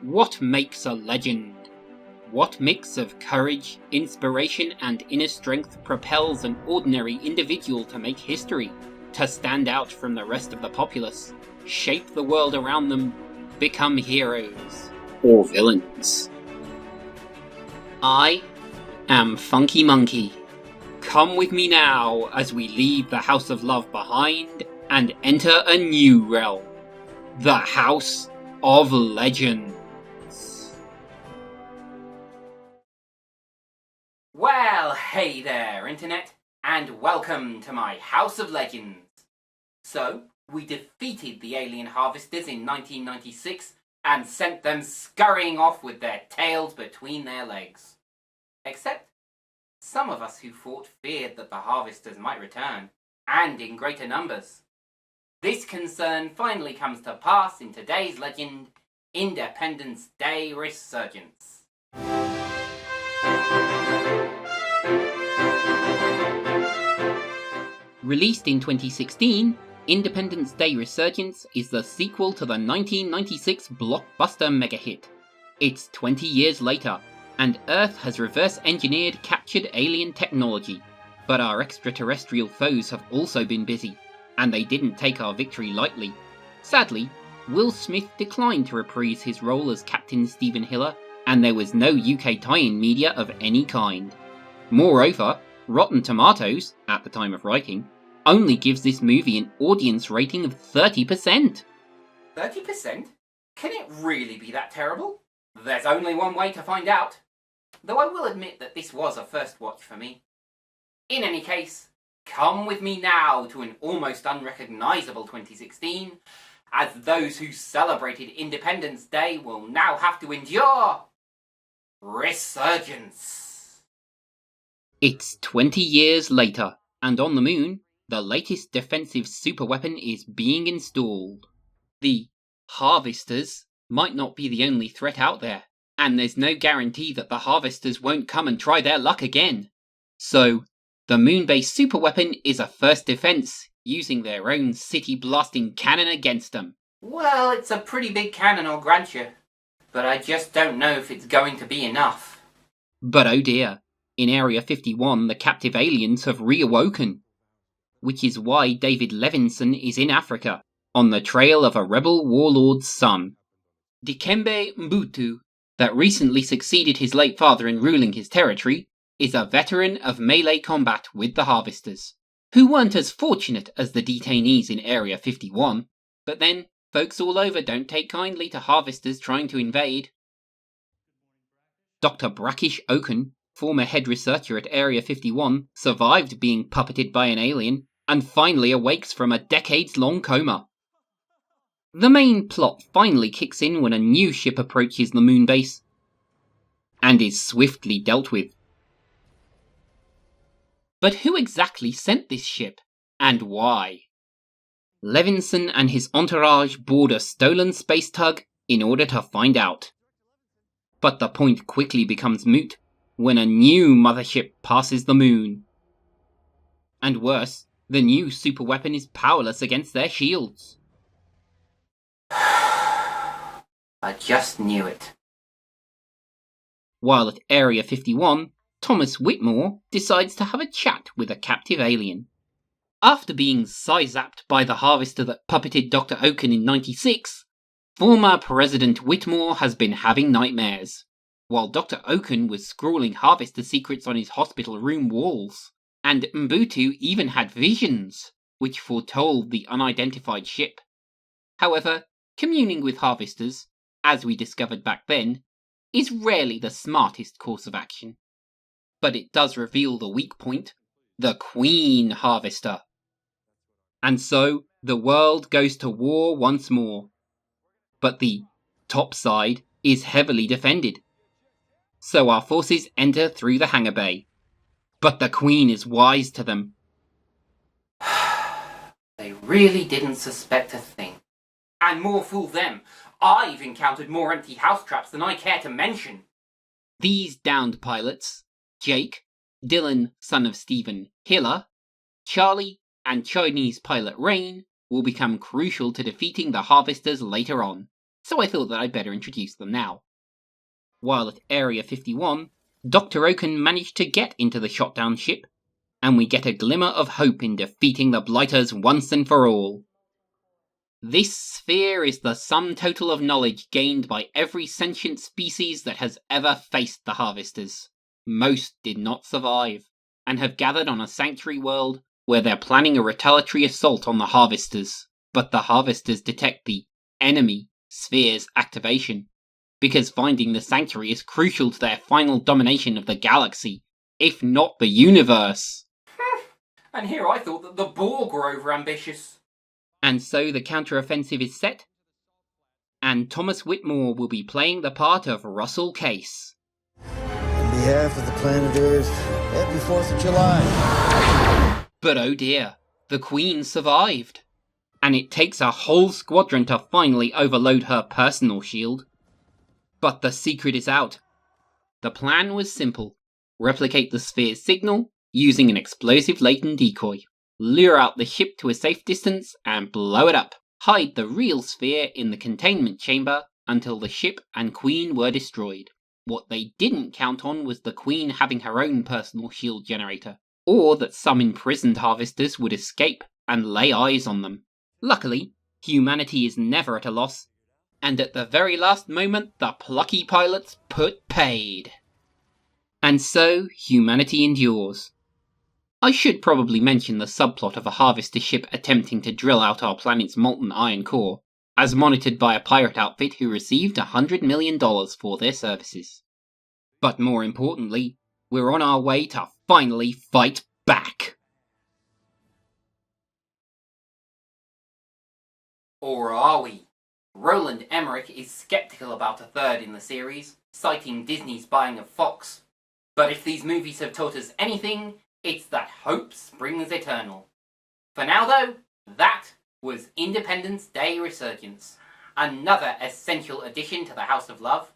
What makes a legend? What mix of courage, inspiration, and inner strength propels an ordinary individual to make history, to stand out from the rest of the populace, shape the world around them, become heroes or villains? I am Funky Monkey. Come with me now as we leave the House of Love behind and enter a new realm, the House of Legends. Well, hey there, Internet, and welcome to my House of Legends. So, we defeated the alien harvesters in 1996 and sent them scurrying off with their tails between their legs. Except, some of us who fought feared that the harvesters might return, and in greater numbers. This concern finally comes to pass in today's legend, Independence Day Resurgence. Released in 2016, Independence Day Resurgence is the sequel to the 1996 blockbuster mega hit. It's 20 years later, and Earth has reverse-engineered captured alien technology. But our extraterrestrial foes have also been busy, and they didn't take our victory lightly. Sadly, Will Smith declined to reprise his role as Captain Stephen Hiller, and there was no UK tie-in media of any kind. Moreover, Rotten Tomatoes, at the time of writing, only gives this movie an audience rating of 30%. 30%? Can it really be that terrible? There's only one way to find out. Though I will admit that this was a first watch for me. In any case, come with me now to an almost unrecognisable 2016, as those who celebrated Independence Day will now have to endure Resurgence. It's 20 years later, and on the moon, the latest defensive superweapon is being installed. The Harvesters might not be the only threat out there, and there's no guarantee that the Harvesters won't come and try their luck again. So, the moon-based superweapon is a first defense, using their own city-blasting cannon against them. Well, it's a pretty big cannon, I'll grant you, but I just don't know if it's going to be enough. But oh dear, in Area 51 the captive aliens have reawoken. Which is why David Levinson is in Africa, on the trail of a rebel warlord's son. Dikembe Mbutu, that recently succeeded his late father in ruling his territory, is a veteran of melee combat with the Harvesters, who weren't as fortunate as the detainees in Area 51, but then, folks all over don't take kindly to Harvesters trying to invade. Dr. Brackish Oaken, former head researcher at Area 51, survived being puppeted by an alien, and finally awakes from a decades-long coma. The main plot finally kicks in when a new ship approaches the moon base, and is swiftly dealt with. But who exactly sent this ship, and why? Levinson and his entourage board a stolen space tug in order to find out. But the point quickly becomes moot when a new mothership passes the moon. And worse, the new superweapon is powerless against their shields. I just knew it. While at Area 51, Thomas Whitmore decides to have a chat with a captive alien. After being size-zapped by the harvester that puppeted Dr. Oaken in 96, former President Whitmore has been having nightmares, while Dr. Oaken was scrawling harvester secrets on his hospital room walls. And Mbutu even had visions, which foretold the unidentified ship. However, communing with harvesters, as we discovered back then, is rarely the smartest course of action. But it does reveal the weak point, the Queen Harvester. And so, the world goes to war once more. But the top side is heavily defended. So our forces enter through the hangar bay. But the Queen is wise to them. They really didn't suspect a thing. And more fool them. I've encountered more empty house traps than I care to mention. These downed pilots, Jake, Dylan, son of Stephen Hiller, Charlie, and Chinese pilot Rain, will become crucial to defeating the Harvesters later on. so I thought that I'd better introduce them now. While at Area 51, Dr. Oaken managed to get into the shot-down ship, and we get a glimmer of hope in defeating the Blighters once and for all. This sphere is the sum total of knowledge gained by every sentient species that has ever faced the Harvesters. Most did not survive, and have gathered on a sanctuary world where they're planning a retaliatory assault on the Harvesters, but the Harvesters detect the enemy sphere's activation, because finding the sanctuary is crucial to their final domination of the galaxy, if not the universe. And here I thought that the Borg were overambitious. And so the counter-offensive is set, and Thomas Whitmore will be playing the part of Russell Case. On behalf of the planet Earth, happy 4th of July. But oh dear, the Queen survived, and it takes a whole squadron to finally overload her personal shield. But the secret is out. The plan was simple. Replicate the sphere's signal using an explosive latent decoy. Lure out the ship to a safe distance and blow it up. Hide the real sphere in the containment chamber until the ship and Queen were destroyed. What they didn't count on was the Queen having her own personal shield generator, or that some imprisoned Harvesters would escape and lay eyes on them. Luckily, humanity is never at a loss, and at the very last moment the plucky pilots put paid. And so, humanity endures. I should probably mention the subplot of a Harvester ship attempting to drill out our planet's molten iron core, as monitored by a pirate outfit who received $100 million for their services. But more importantly, we're on our way to finally fight back. Or are we? Roland Emmerich is sceptical about a third in the series, citing Disney's buying of Fox. But if these movies have taught us anything, it's that hope springs eternal. For now though, that was Independence Day Resurgence, another essential addition to the House of Love,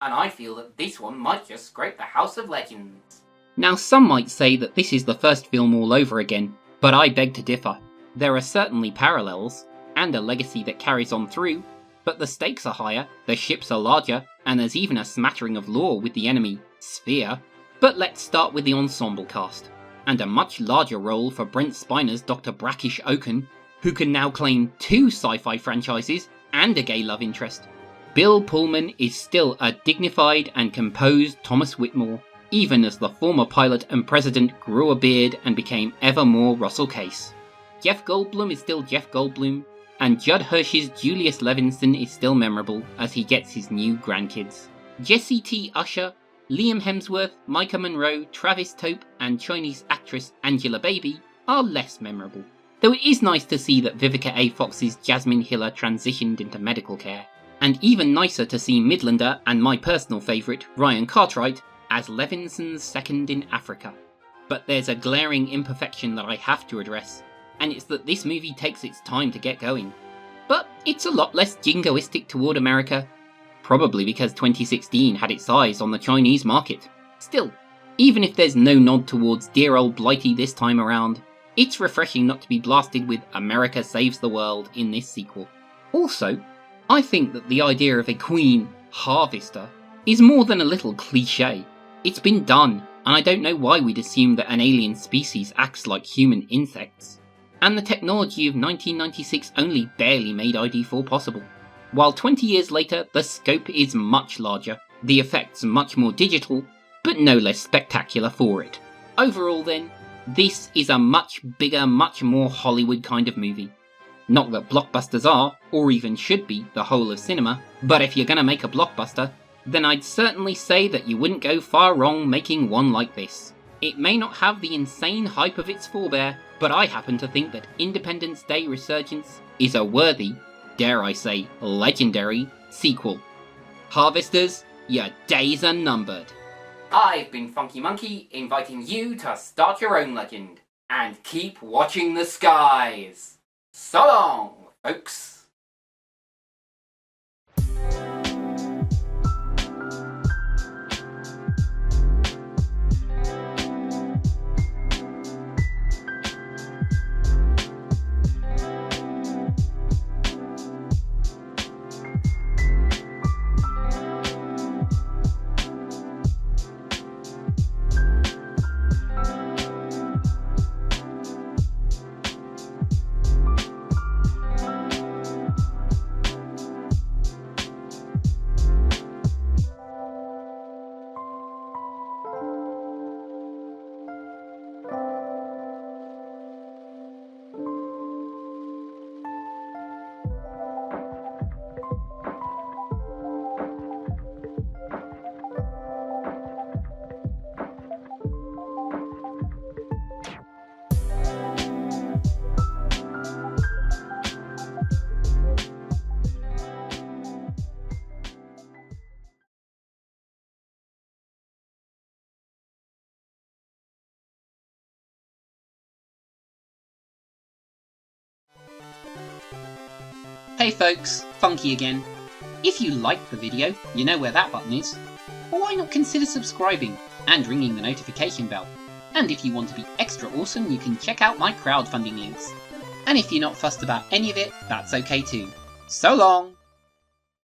and I feel that this one might just scrape the House of Legends. Now some might say that this is the first film all over again, but I beg to differ. There are certainly parallels, and a legacy that carries on through, but the stakes are higher, the ships are larger, and there's even a smattering of lore with the enemy, Sphere. But let's start with the ensemble cast, and a much larger role for Brent Spiner's Dr. Brackish Oaken, who can now claim 2 sci-fi franchises and a gay love interest. Bill Pullman is still a dignified and composed Thomas Whitmore, even as the former pilot and president grew a beard and became ever more Russell Case. Jeff Goldblum is still Jeff Goldblum, and Judd Hirsch's Julius Levinson is still memorable as he gets his new grandkids. Jesse T. Usher, Liam Hemsworth, Micah Monroe, Travis Tope, and Chinese actress Angela Baby are less memorable, though it is nice to see that Vivica A. Fox's Jasmine Hiller transitioned into medical care, and even nicer to see Midlander and my personal favourite, Ryan Cartwright, as Levinson's second in Africa. But there's a glaring imperfection that I have to address, and it's that this movie takes its time to get going. But it's a lot less jingoistic toward America, probably because 2016 had its eyes on the Chinese market. Still, even if there's no nod towards dear old Blighty this time around, it's refreshing not to be blasted with America Saves the World in this sequel. Also, I think that the idea of a Queen Harvester is more than a little cliché. It's been done, and I don't know why we'd assume that an alien species acts like human insects. And the technology of 1996 only barely made ID4 possible. While 20 years later, the scope is much larger, the effects much more digital, but no less spectacular for it. Overall then, this is a much bigger, much more Hollywood kind of movie. Not that blockbusters are, or even should be, the whole of cinema, but if you're gonna make a blockbuster, then I'd certainly say that you wouldn't go far wrong making one like this. It may not have the insane hype of its forebear, but I happen to think that Independence Day Resurgence is a worthy, dare I say, legendary sequel. Harvesters, your days are numbered. I've been Funky Monkey, inviting you to start your own legend, and keep watching the skies. So long, folks. Hey folks, Funky again. If you liked the video, you know where that button is. Why not consider subscribing and ringing the notification bell? And if you want to be extra awesome, you can check out my crowdfunding links. And if you're not fussed about any of it, that's okay too. So long!